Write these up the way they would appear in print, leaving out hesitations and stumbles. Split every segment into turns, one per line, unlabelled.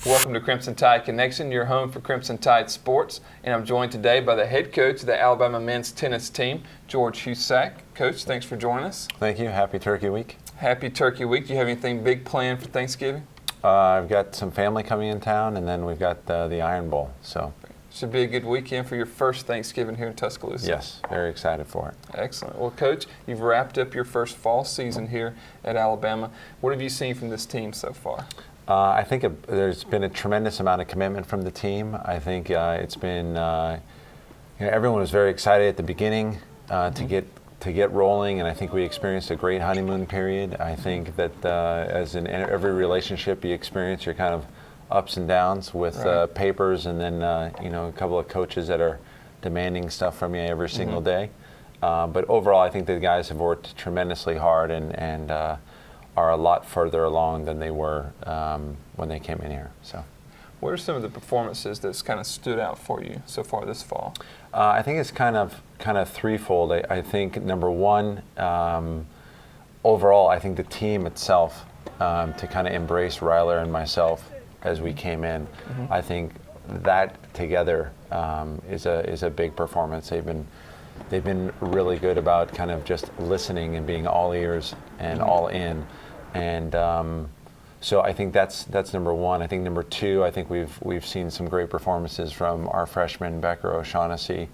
Welcome to Crimson Tide Connection, your home for Crimson Tide sports. And I'm joined today by the head coach of the Alabama men's tennis team, George Husack. Coach, thanks for joining us.
Thank you. Happy Turkey Week.
Happy Turkey Week. Do you have anything big planned for Thanksgiving?
I've got some family coming in town, and then we've got the Iron Bowl. So
should be a good weekend for your first Thanksgiving here in Tuscaloosa.
Yes, very excited for it.
Excellent. Well, Coach, you've wrapped up your first fall season here at Alabama. What have you seen from this team so far?
I think there's been a tremendous amount of commitment from the team. I think it's been, everyone was very excited at the beginning to get rolling, and I think we experienced a great honeymoon period. I think that as in every relationship you experience, your kind of ups and downs with papers, and then a couple of coaches that are demanding stuff from you every single day. But overall, I think the guys have worked tremendously hard and are a lot further along than they were when they came in here. So,
what are some of the performances that's kind of stood out for you so far this fall?
I think it's kind of threefold. I think number one, overall, I think the team itself to kind of embrace Ryler and myself as we came in. I think that together is a big performance. They've been really good about kind of just listening and being all ears and all in. And so I think that's number one. I think number two, I think we've seen some great performances from our freshman Becker O'Shaughnessy.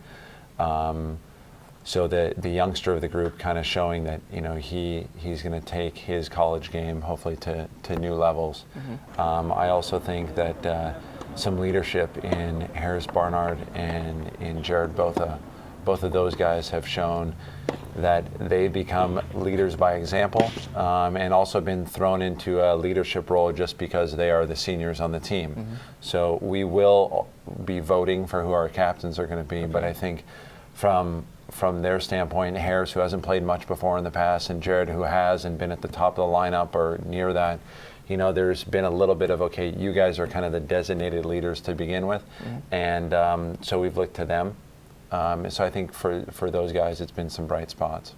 So the youngster of the group kind of showing that he's going to take his college game hopefully to new levels. I also think that some leadership in Harris Barnard and in Jared Botha, both of those guys have shown that they become leaders by example, and also been thrown into a leadership role just because they are the seniors on the team. So we will be voting for who our captains are going to be, but I think from their standpoint, Harris, who hasn't played much before in the past, and Jared, who has and been at the top of the lineup or near that, there's been a little bit of, okay, you guys are kind of the designated leaders to begin with, and so we've looked to them. So I think for those guys, it's been some bright spots.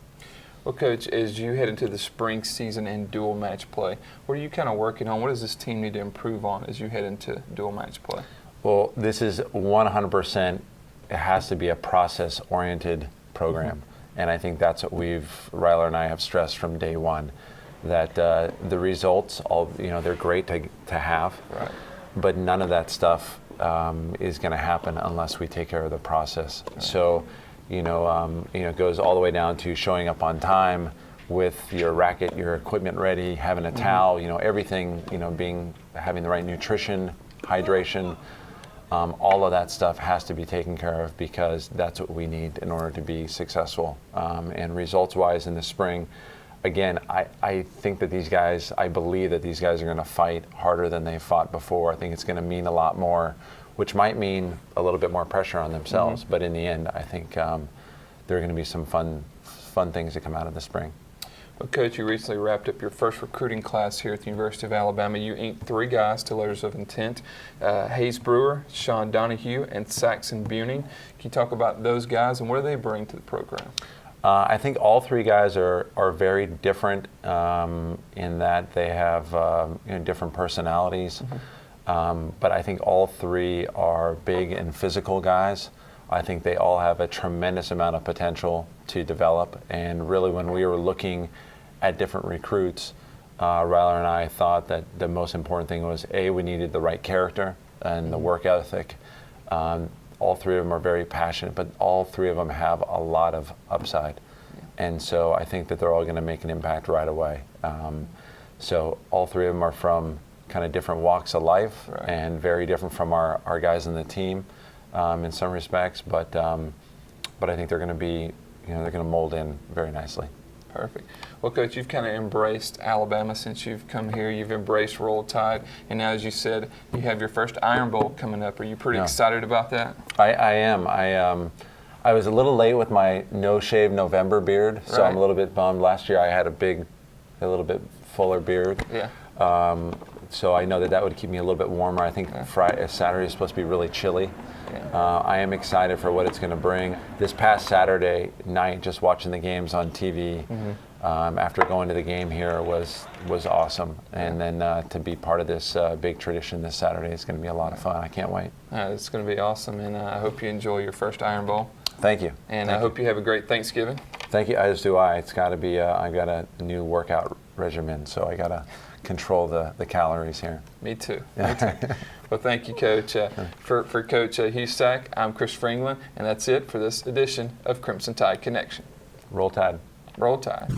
Well, Coach, as you head into the spring season and dual match play, what are you kind of working on? What does this team need to improve on as you head into dual match play?
Well, this is 100%, it has to be a process-oriented program. And I think that's what Ryler and I have stressed from day one, that the results, they're great to have, but none of that stuff is going to happen unless we take care of the process. So, it goes all the way down to showing up on time with your racket, your equipment ready, having a towel, everything, having the right nutrition, hydration, all of that stuff has to be taken care of because that's what we need in order to be successful. And results-wise in the spring, again, I think that I believe that these guys are going to fight harder than they fought before. I think it's going to mean a lot more, which might mean a little bit more pressure on themselves. But in the end, I think there are going to be some fun things that come out of the spring.
Well, Coach, you recently wrapped up your first recruiting class here at the University of Alabama. You inked 3 guys to letters of intent, Hayes Brewer, Sean Donahue, and Saxon Buning. Can you talk about those guys and what do they bring to the program?
I think all 3 guys are very different in that they have different personalities. But I think all 3 are big and physical guys. I think they all have a tremendous amount of potential to develop. And really, when we were looking at different recruits, Ryler and I thought that the most important thing was, we needed the right character and the work ethic. All 3 of them are very passionate, but all 3 of them have a lot of upside. And so I think that they're all going to make an impact right away. So all 3 of them are from kind of different walks of life and very different from our guys in the team in some respects. But I think they're going to be, they're going to mold in very nicely.
Perfect. Well, Coach, you've kind of embraced Alabama since you've come here. You've embraced Roll Tide. And now, as you said, you have your first Iron Bowl coming up. Are you pretty excited about that?
I am. I was a little late with my no-shave November beard, so I'm a little bit bummed. Last year I had a little bit fuller beard.
Yeah.
So I know that would keep me a little bit warmer. I think Saturday is supposed to be really chilly. I am excited for what it's going to bring. This past Saturday night, just watching the games on TV, after going to the game here was awesome. And then to be part of this big tradition this Saturday is going to be a lot of fun. I can't wait.
It's going to be awesome, and I hope you enjoy your first Iron Bowl.
Thank you.
And I hope you have a great Thanksgiving.
Thank you. As do I. It's got to be. I've got a new workout regimen, so I got to control the calories here.
Me too. Me too. Well, thank you, Coach. For Coach Husack, I'm Chris England, and that's it for this edition of Crimson Tide Connection.
Roll Tide.
Roll Tide.